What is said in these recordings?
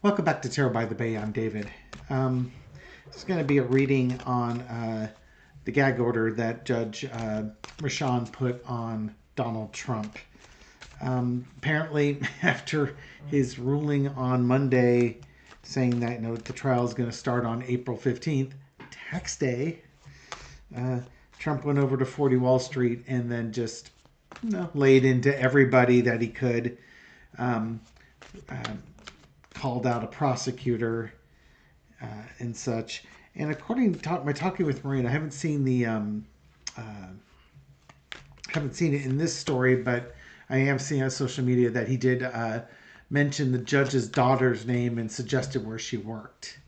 Welcome back to Tarot by the Bay. I'm David. It's going to be a reading on the gag order that Judge Rashawn put on Donald Trump. Apparently, after his ruling on Monday saying that the trial is going to start on April 15th, tax day, Trump went over to 40 Wall Street and then just laid into everybody that he could. Called out a prosecutor and such. And according to my talking with Marina, I haven't seen it in this story, but I am seeing on social media that he did mention the judge's daughter's name and suggested where she worked.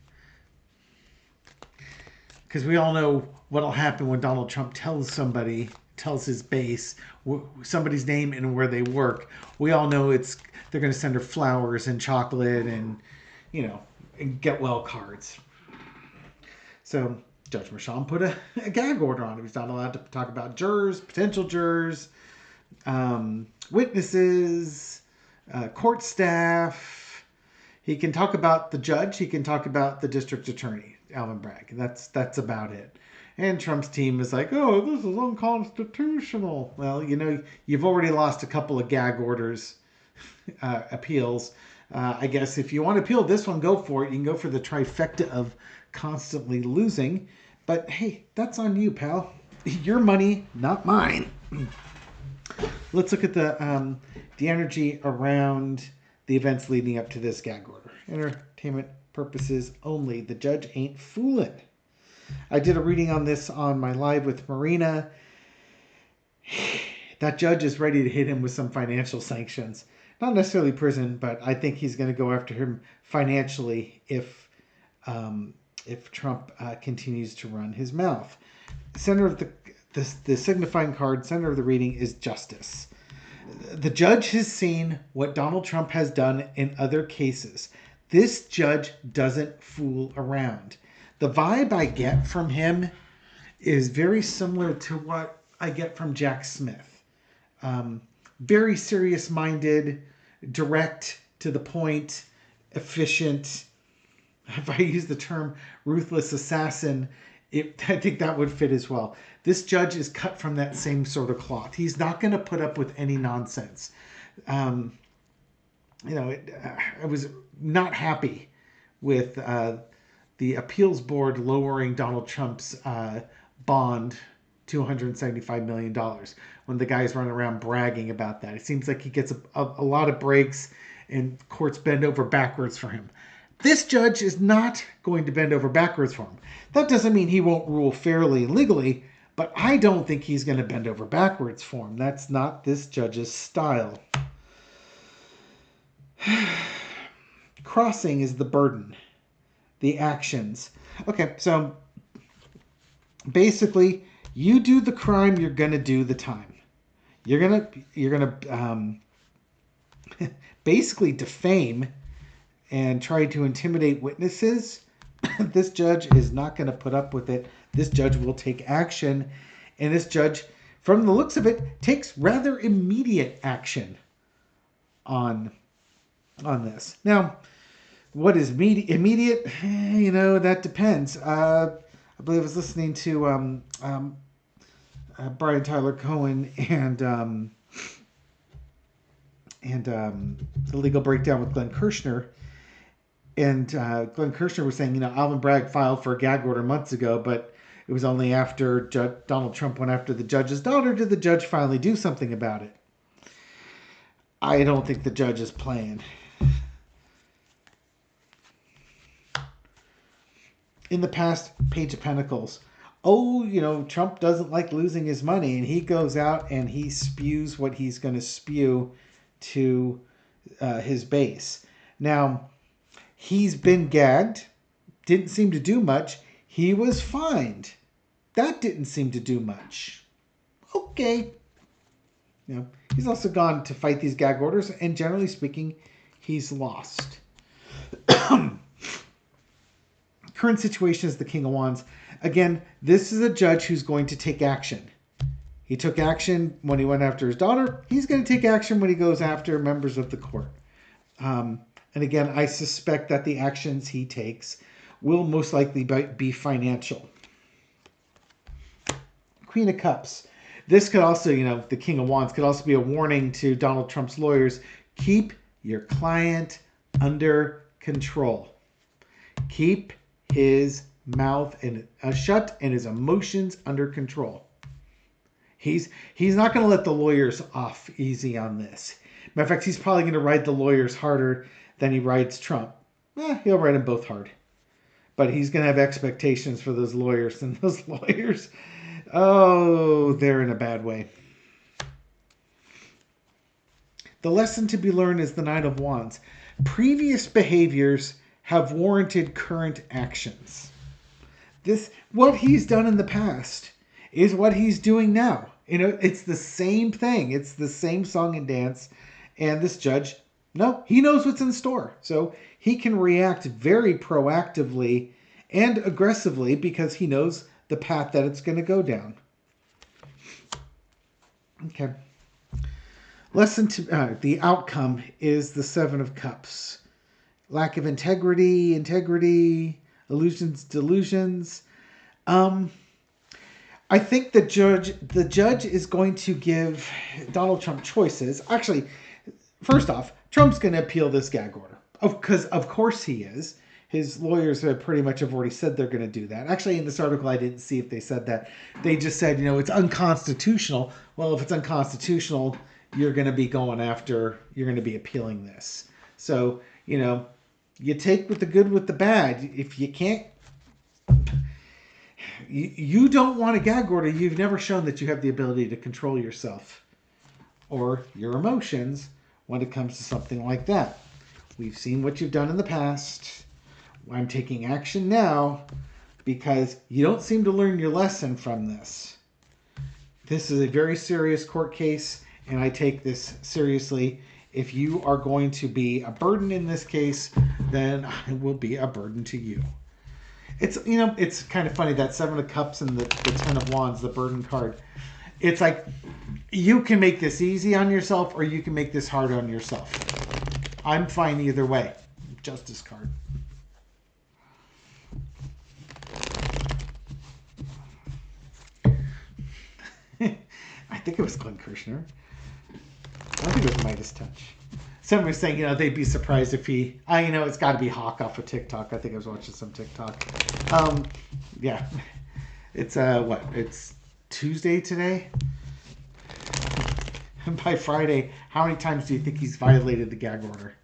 Because we all know what'll happen when Donald Trump tells his base somebody's name and where they work. We all know they're going to send her flowers and chocolate and and get well cards. So Judge Mershon put a gag order on him. He's not allowed to talk about jurors, potential jurors, witnesses, court staff. He can talk about the judge. He can talk about the district attorney, Alvin Bragg. That's about it. And Trump's team is like, oh, this is unconstitutional. Well, you've already lost a couple of gag orders appeals. I guess if you want to appeal this one, go for it. You can go for the trifecta of constantly losing. But hey, that's on you, pal. Your money, not mine. Let's look at the energy around the events leading up to this gag order. Entertainment purposes only. The judge ain't fooling. I did a reading on this on my live with Marina. That judge is ready to hit him with some financial sanctions. Not necessarily prison, but I think he's going to go after him financially if Trump continues to run his mouth. Center of the signifying card, center of the reading is justice. The judge has seen what Donald Trump has done in other cases. This judge doesn't fool around. The vibe I get from him is very similar to what I get from Jack Smith. Very serious-minded, direct, to the point, efficient. If I use the term ruthless assassin, I think that would fit as well. This judge is cut from that same sort of cloth. He's not going to put up with any nonsense. I was not happy with the appeals board lowering Donald Trump's bond to $175 million when the guys run around bragging about that. It seems like he gets a lot of breaks and courts bend over backwards for him. This judge is not going to bend over backwards for him. That doesn't mean he won't rule fairly and legally, but I don't think he's going to bend over backwards for him. That's not this judge's style. Crossing is the burden. The actions. Okay, so basically, you do the crime, you're gonna do the time. You're gonna basically defame and try to intimidate witnesses. This judge is not going to put up with it. This judge will take action, and this judge, from the looks of it, takes rather immediate action on this. Now, what is immediate? That depends. I believe I was listening to Brian Tyler Cohen and the Legal Breakdown with Glenn Kirshner. And Glenn Kirshner was saying, Alvin Bragg filed for a gag order months ago, but it was only after Donald Trump went after the judge's daughter did the judge finally do something about it. I don't think the judge is playing. In the past, Page of Pentacles. Trump doesn't like losing his money, and he goes out and he spews what he's going to spew to his base. Now, he's been gagged. Didn't seem to do much. He was fined. That didn't seem to do much. Okay. He's also gone to fight these gag orders, and generally speaking, he's lost. Current situation is the King of Wands. Again, this is a judge who's going to take action. He took action when he went after his daughter. He's going to take action when he goes after members of the court. And again, I suspect that the actions he takes will most likely be financial. Queen of Cups. This could also, the King of Wands could also be a warning to Donald Trump's lawyers. Keep your client under control. Keep his mouth shut and his emotions under control. He's not going to let the lawyers off easy on this. Matter of fact, he's probably going to ride the lawyers harder than he rides Trump. He'll ride them both hard. But he's going to have expectations for those lawyers, and those lawyers, oh, they're in a bad way. The lesson to be learned is the Knight of Wands. Previous behaviors have warranted current actions. What he's done in the past is what he's doing now. It's the same thing. It's the same song and dance. And this judge, no, he knows what's in store. So he can react very proactively and aggressively because he knows the path that it's going to go down. Okay. The outcome is the Seven of Cups. Lack of integrity, illusions, delusions. I think the judge is going to give Donald Trump choices. Actually, first off, Trump's going to appeal this gag order. Because of course he is. His lawyers have pretty much already said they're going to do that. Actually, in this article, I didn't see if they said that. They just said, it's unconstitutional. Well, if it's unconstitutional, you're going to be appealing this. So, you take with the good with the bad. If you can't, you don't want a gag order. You've never shown that you have the ability to control yourself or your emotions when it comes to something like that. We've seen what you've done in the past. I'm taking action now because you don't seem to learn your lesson from this. This is a very serious court case, and I take this seriously. If you are going to be a burden in this case, then I will be a burden to you. It's kind of funny, that Seven of Cups and the Ten of Wands, the burden card. It's like, you can make this easy on yourself or you can make this hard on yourself. I'm fine either way. Justice card. I think it was Glenn Kirshner. I think it was Midas Touch. Somebody was saying, they'd be surprised if it's got to be Hawk off of TikTok. I think I was watching some TikTok. Yeah. It's, It's Tuesday today? By Friday, how many times do you think he's violated the gag order?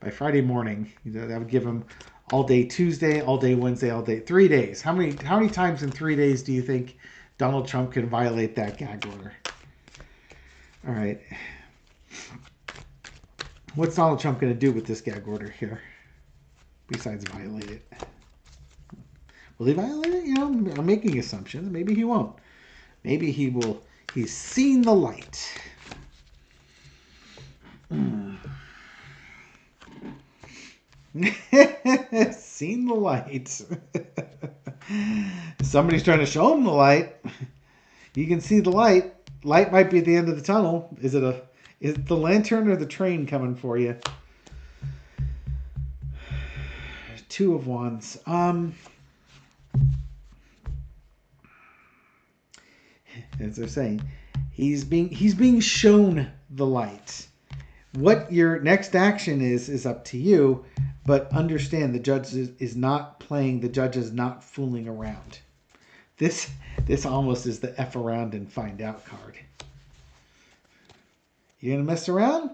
By Friday morning, that would give him all day Tuesday, all day Wednesday, all day 3 days. How many times in 3 days do you think Donald Trump can violate that gag order? All right. What's Donald Trump going to do with this gag order here? Besides violate it. Will he violate it? I'm making assumptions. Maybe he won't. Maybe he will. He's seen the light. Seen the light. Somebody's trying to show him the light. You can see the light. Light might be at the end of the tunnel. Is it the lantern or the train coming for you? Two of Wands. As they're saying, he's being shown the light. What your next action is up to you, but understand the judge is not playing. The judge is not fooling around. This almost is the F around and find out card. You're going to mess around?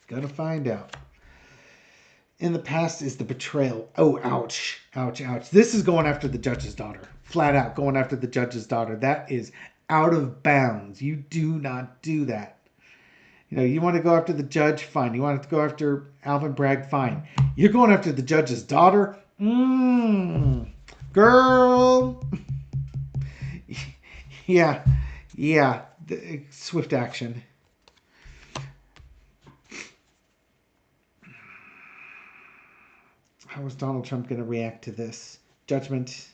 Gonna find out. In the past is the betrayal. Oh, ouch. Ouch, ouch. This is going after the judge's daughter. Flat out going after the judge's daughter. That is out of bounds. You do not do that. You want to go after the judge? Fine. You want to go after Alvin Bragg? Fine. You're going after the judge's daughter? Girl. Yeah. Swift action. How is Donald Trump going to react to this? Judgment.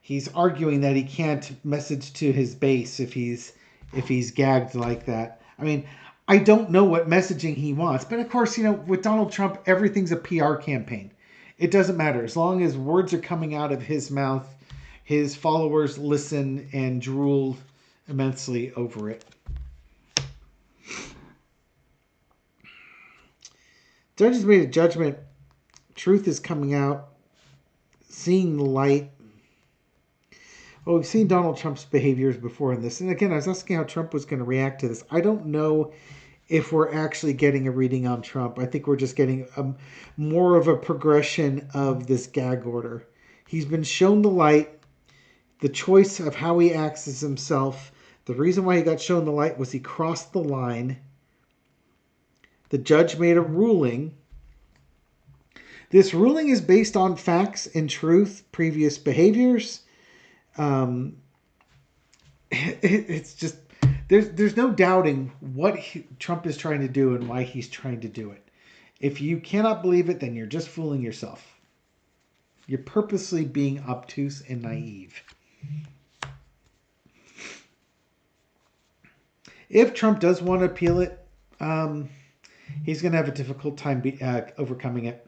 He's arguing that he can't message to his base if he's gagged like that. I mean, I don't know what messaging he wants. But of course, with Donald Trump, everything's a PR campaign. It doesn't matter. As long as words are coming out of his mouth, his followers listen and drool immensely over it. Judges made a judgment. Truth is coming out. Seeing the light. Well, we've seen Donald Trump's behaviors before in this. And again, I was asking how Trump was going to react to this. I don't know if we're actually getting a reading on Trump. I think we're just getting more of a progression of this gag order. He's been shown the light, the choice of how he acts as himself. The reason why he got shown the light was he crossed the line. The judge made a ruling. This ruling is based on facts and truth, previous behaviors. It's just there's no doubting what Trump is trying to do and why he's trying to do it. If you cannot believe it, then you're just fooling yourself. You're purposely being obtuse and naive. If Trump does want to appeal it, he's going to have a difficult time overcoming it.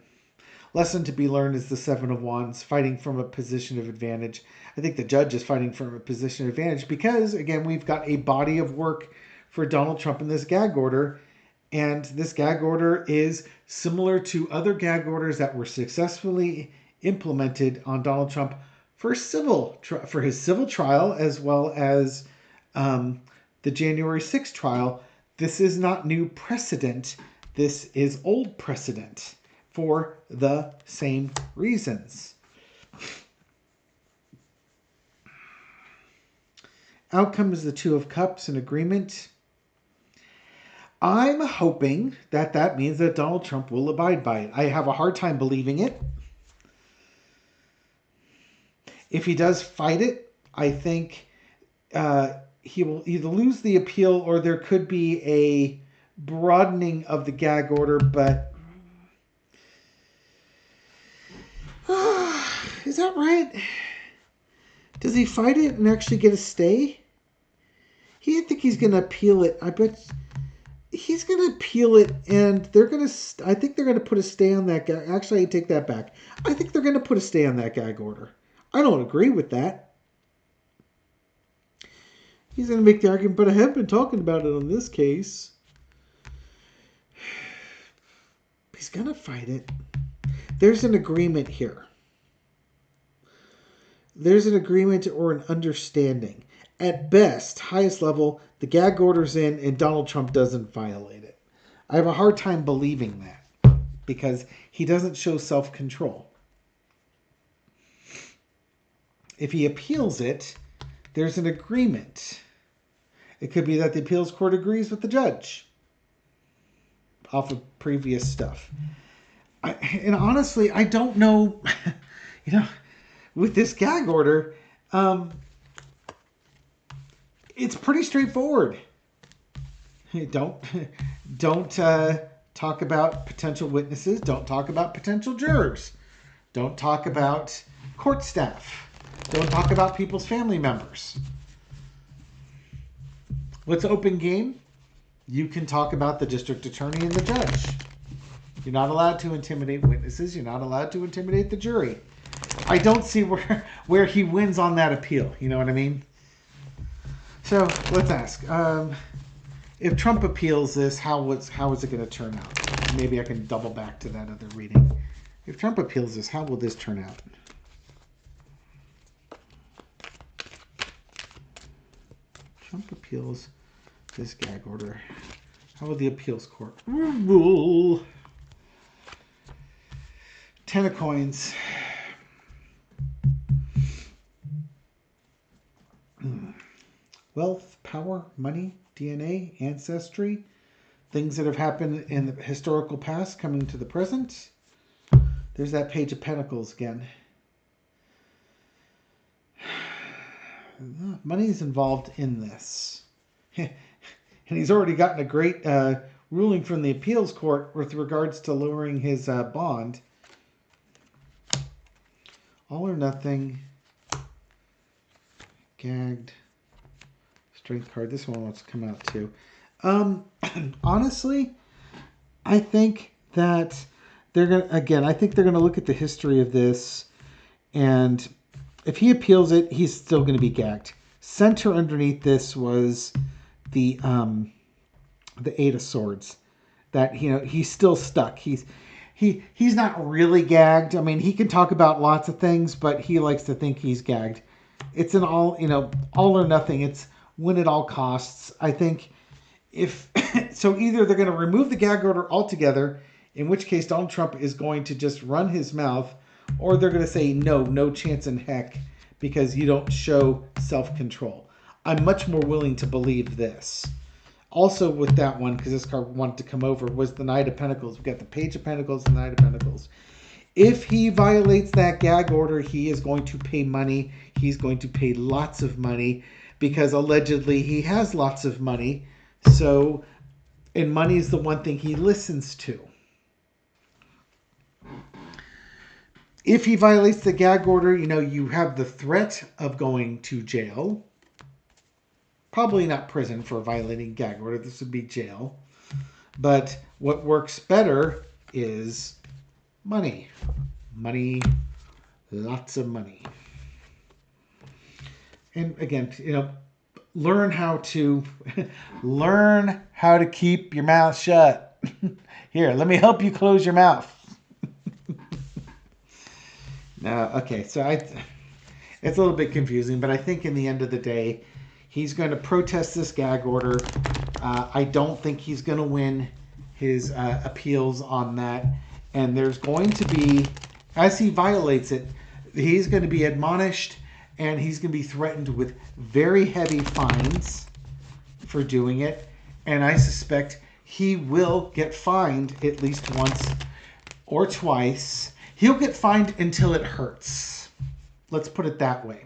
Lesson to be learned is the Seven of Wands, fighting from a position of advantage. I think the judge is fighting from a position of advantage because, again, we've got a body of work for Donald Trump in this gag order. And this gag order is similar to other gag orders that were successfully implemented on Donald Trump for his civil trial, as well as the January 6th trial. This is not new precedent. This is old precedent for the same reasons. Outcome is the Two of Cups, an agreement. I'm hoping that means that Donald Trump will abide by it. I have a hard time believing it. If he does fight it, I think he will either lose the appeal or there could be a broadening of the gag order, but is that right? Does he fight it and actually get a stay? I think he's going to appeal it. I bet he's going to appeal it, and I think they're going to put a stay on that gag. Actually, I take that back. I think they're going to put a stay on that gag order. I don't agree with that. He's going to make the argument, but I have been talking about it on this case. He's going to fight it. There's an agreement here. There's an agreement or an understanding. At best, highest level, the gag order's in and Donald Trump doesn't violate it. I have a hard time believing that because he doesn't show self-control. If he appeals it, there's an agreement. It could be that the appeals court agrees with the judge off of previous stuff. And honestly, I don't know, with this gag order, it's pretty straightforward. Don't talk about potential witnesses. Don't talk about potential jurors. Don't talk about court staff. Don't talk about people's family members. What's open game? You can talk about the district attorney and the judge. You're not allowed to intimidate witnesses. You're not allowed to intimidate the jury. I don't see where he wins on that appeal. You know what I mean? So let's ask. If Trump appeals this, how is it going to turn out? Maybe I can double back to that other reading. If Trump appeals this, how will this turn out? Trump appeals this gag order. How will the appeals court rule? 10 of coins. Wealth, power, money, DNA, ancestry, things that have happened in the historical past coming to the present. There's that Page of Pentacles again. Money's involved in this. And he's already gotten a great ruling from the appeals court with regards to lowering his bond. All or nothing. Gagged. Strength card. This one wants to come out too. Um, honestly, I think that they're gonna again. I think they're gonna look at the history of this, and if he appeals it, he's still going to be gagged. Center underneath this was the Eight of Swords. That he's still stuck. He's not really gagged. I mean, he can talk about lots of things, but he likes to think he's gagged. It's an all or nothing. It's win at all costs. I think if so, either they're going to remove the gag order altogether, in which case Donald Trump is going to just run his mouth, or they're going to say no chance in heck, because you don't show self-control. I'm much more willing to believe this. Also with that one, because this card wanted to come over, was the Knight of Pentacles. We got the Page of Pentacles and the Knight of Pentacles. If he violates that gag order, he is going to pay money. He's going to pay lots of money because allegedly he has lots of money. So, and money is the one thing he listens to. If he violates the gag order, you have the threat of going to jail. Probably not prison for violating gag order. This would be jail. But what works better is money. Money. Lots of money. And again, learn how to keep your mouth shut. Here, let me help you close your mouth. Okay, so it's a little bit confusing, but I think in the end of the day, he's going to protest this gag order. I don't think he's going to win his appeals on that. And there's going to be, as he violates it, he's going to be admonished and he's going to be threatened with very heavy fines for doing it. And I suspect he will get fined at least once or twice. He'll get fined until it hurts. Let's put it that way.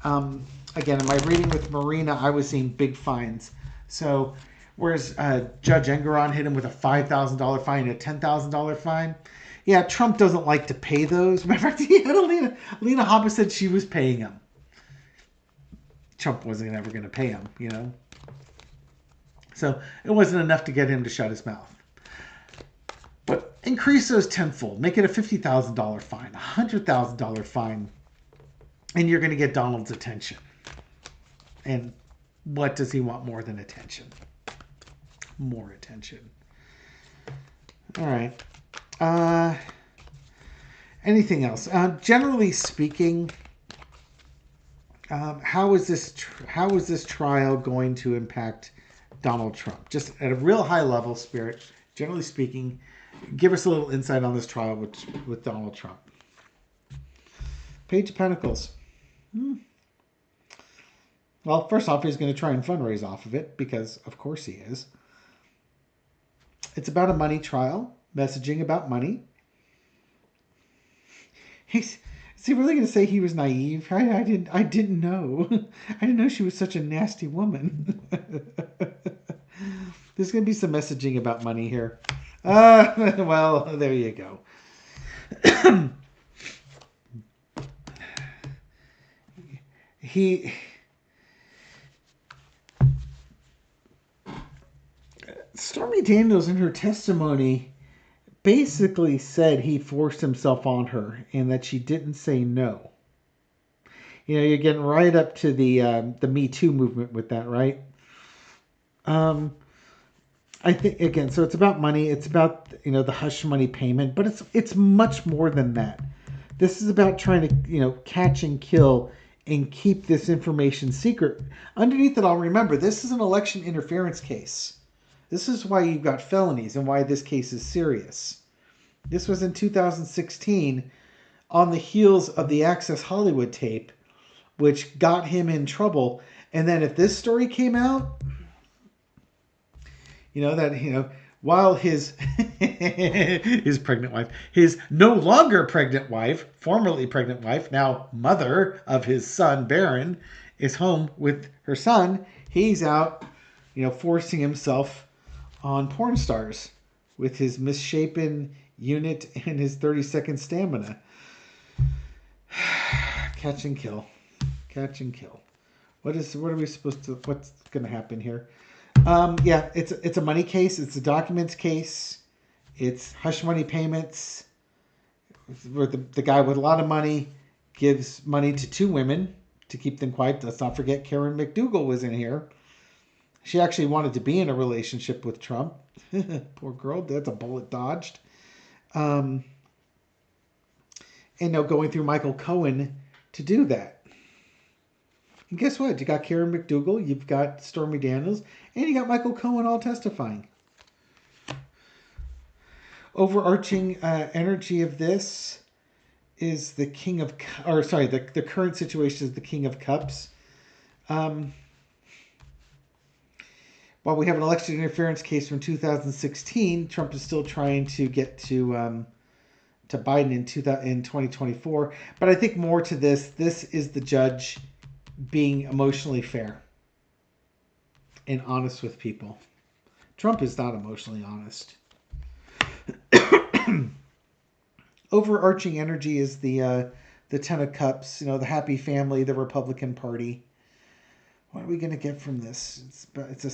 Again, in my reading with Marina, I was seeing big fines. So, whereas Judge Engoron hit him with a $5,000 fine, a $10,000 fine. Yeah, Trump doesn't like to pay those. Matter of fact, he had Alina Habba said she was paying him. Trump wasn't ever going to pay him, So, it wasn't enough to get him to shut his mouth. But increase those tenfold. Make it a $50,000 fine, a $100,000 fine, and you're going to get Donald's attention. And what does he want more than attention? More attention. All right. Anything else? Generally speaking, how is this trial going to impact Donald Trump? Just at a real high level, Spirit. Generally speaking, give us a little insight on this trial with Donald Trump. Page of Pentacles. Well, first off, he's going to try and fundraise off of it because, of course, he is. It's about a money trial, messaging about money. Is he really going to say he was naive? I didn't know. I didn't know she was such a nasty woman. There's going to be some messaging about money here. Well, there you go. Stormy Daniels, in her testimony, basically said he forced himself on her and that she didn't say no. You're getting right up to the Me Too movement with that, right? I think, again, so it's about money. It's about, the hush money payment, but it's much more than that. This is about trying to, catch and kill and keep this information secret. Underneath it all, remember, this is an election interference case. This is why you've got felonies and why this case is serious. This was in 2016 on the heels of the Access Hollywood tape, which got him in trouble. And then if this story came out, while his pregnant wife, his no longer pregnant wife, formerly pregnant wife, now mother of his son, Barron, is home with her son, he's out, forcing himself on porn stars with his misshapen unit and his 30-second stamina. Catch and kill. Catch and kill. What's going to happen here? Yeah, it's a money case. It's a documents case. It's hush money payments where the guy with a lot of money gives money to two women to keep them quiet. Let's not forget Karen McDougal was in here. She actually wanted to be in a relationship with Trump. Poor girl. That's a bullet dodged. And now going through Michael Cohen to do that. And guess what? You got Karen McDougal, you've got Stormy Daniels, and you got Michael Cohen all testifying. Overarching energy of this is the King of, or sorry, the current situation is the King of Cups. While we have an election interference case from 2016, Trump is still trying to get to Biden in 2024. But I think more to this is the judge being emotionally fair and honest with people. Trump is not emotionally honest. Overarching energy is the Ten of Cups, the happy family, the Republican Party. What are we going to get from this? It's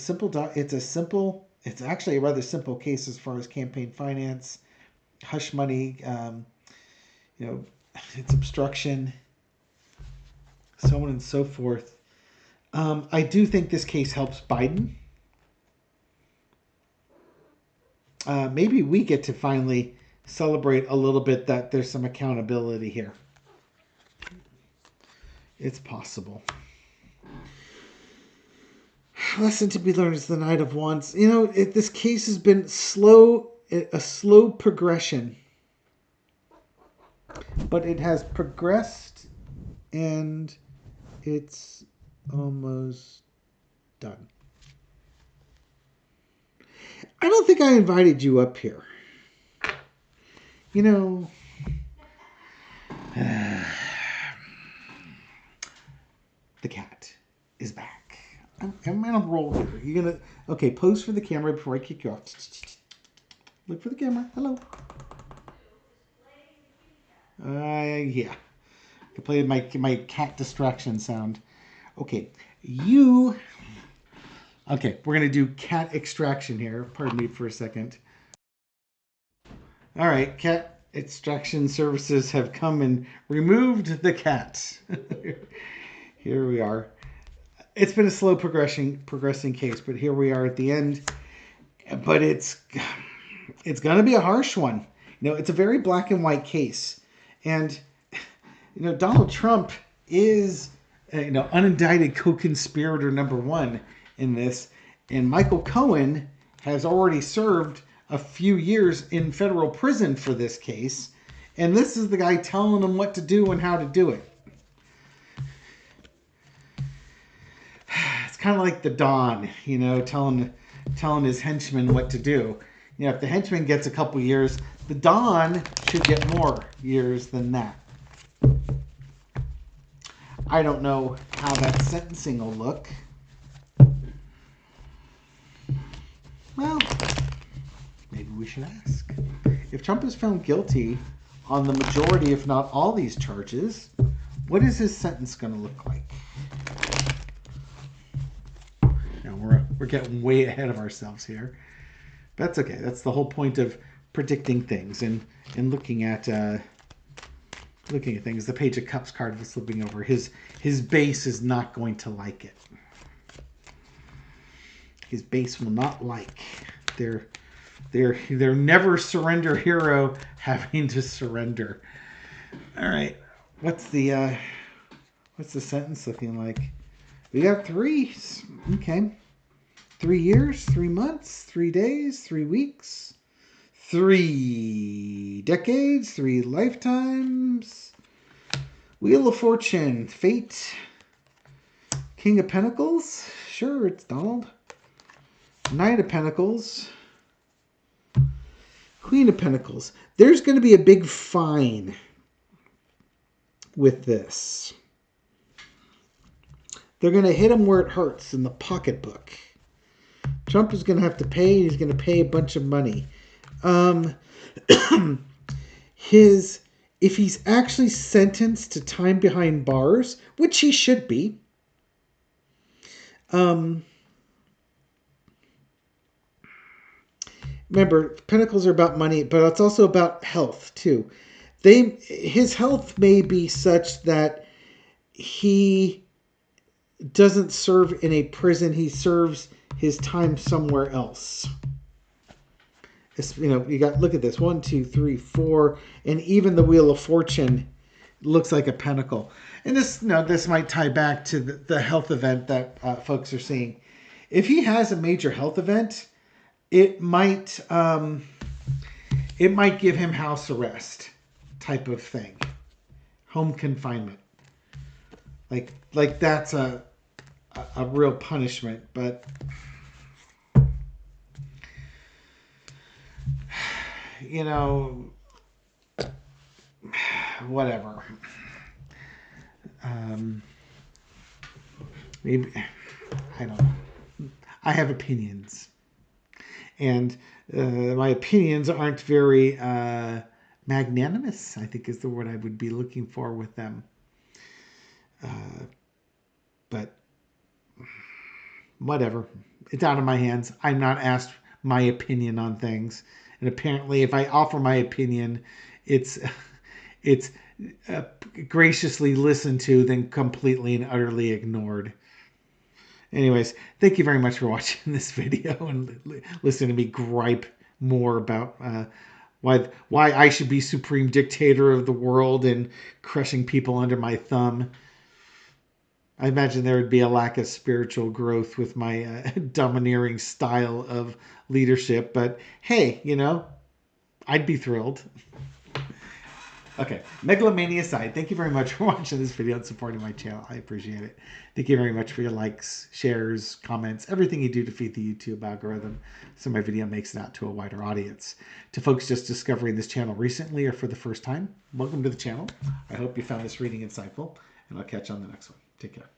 actually a rather simple case as far as campaign finance, hush money, it's obstruction, so on and so forth. I do think this case helps Biden. Maybe we get to finally celebrate a little bit that there's some accountability here. It's possible. Lesson to be learned is the Knight of Wands. This case has been a slow progression. But it has progressed and it's almost done. I don't think I invited you up here. The cat is back. I'm on a roll here. You're going to... Okay, pose for the camera before I kick you off. Look for the camera. Hello. Yeah. I can play my cat distraction sound. Okay. Okay, we're going to do cat extraction here. Pardon me for a second. All right, cat extraction services have come and removed the cat. Here we are. It's been a slow progressing case, but here we are at the end. But it's going to be a harsh one. It's a very black and white case. And, Donald Trump is, unindicted co-conspirator number one in this. And Michael Cohen has already served a few years in federal prison for this case. And this is the guy telling him what to do and how to do it. It's kind of like the Don, telling his henchman what to do. If the henchman gets a couple years, the Don should get more years than that. I don't know how that sentencing will look. Well, maybe we should ask. If Trump is found guilty on the majority, if not all these charges, what is his sentence going to look like? Now we're getting way ahead of ourselves here. That's okay. That's the whole point of predicting things and looking at things. The Page of Cups card was slipping over. His base is not going to like it. His base will not like their never surrender hero having to surrender. All right, what's the sentence looking like? We got 3. Okay. 3 years, 3 months, 3 days, 3 weeks, 3 decades, 3 lifetimes. Wheel of Fortune, Fate, King of Pentacles. Sure, it's Donald. Knight of Pentacles, Queen of Pentacles. There's going to be a big fine with this. They're going to hit him where it hurts, in the pocketbook. Trump is going to have to pay. He's going to pay a bunch of money. If he's actually sentenced to time behind bars, which he should be, remember, Pentacles are about money, but it's also about health too. His health may be such that he doesn't serve in a prison. He serves his time somewhere else. You got, look at this, 1, 2, 3, 4, and even the Wheel of Fortune looks like a pentacle. And this might tie back to the health event that folks are seeing. If he has a major health event, it might give him house arrest type of thing, home confinement. Like that's a real punishment, but whatever. Maybe, I don't know. I have opinions, and my opinions aren't very magnanimous, I think is the word I would be looking for with them. But whatever. It's out of my hands. I'm not asked my opinion on things. And apparently, if I offer my opinion, it's graciously listened to, then completely and utterly ignored. Anyways, thank you very much for watching this video and listening to me gripe more about why I should be supreme dictator of the world and crushing people under my thumb. I imagine there would be a lack of spiritual growth with my domineering style of leadership, but hey, I'd be thrilled. Okay, megalomania aside, thank you very much for watching this video and supporting my channel. I appreciate it. Thank you very much for your likes, shares, comments, everything you do to feed the YouTube algorithm so my video makes it out to a wider audience. To folks just discovering this channel recently or for the first time, welcome to the channel. I hope you found this reading insightful, and I'll catch you on the next one. Take care.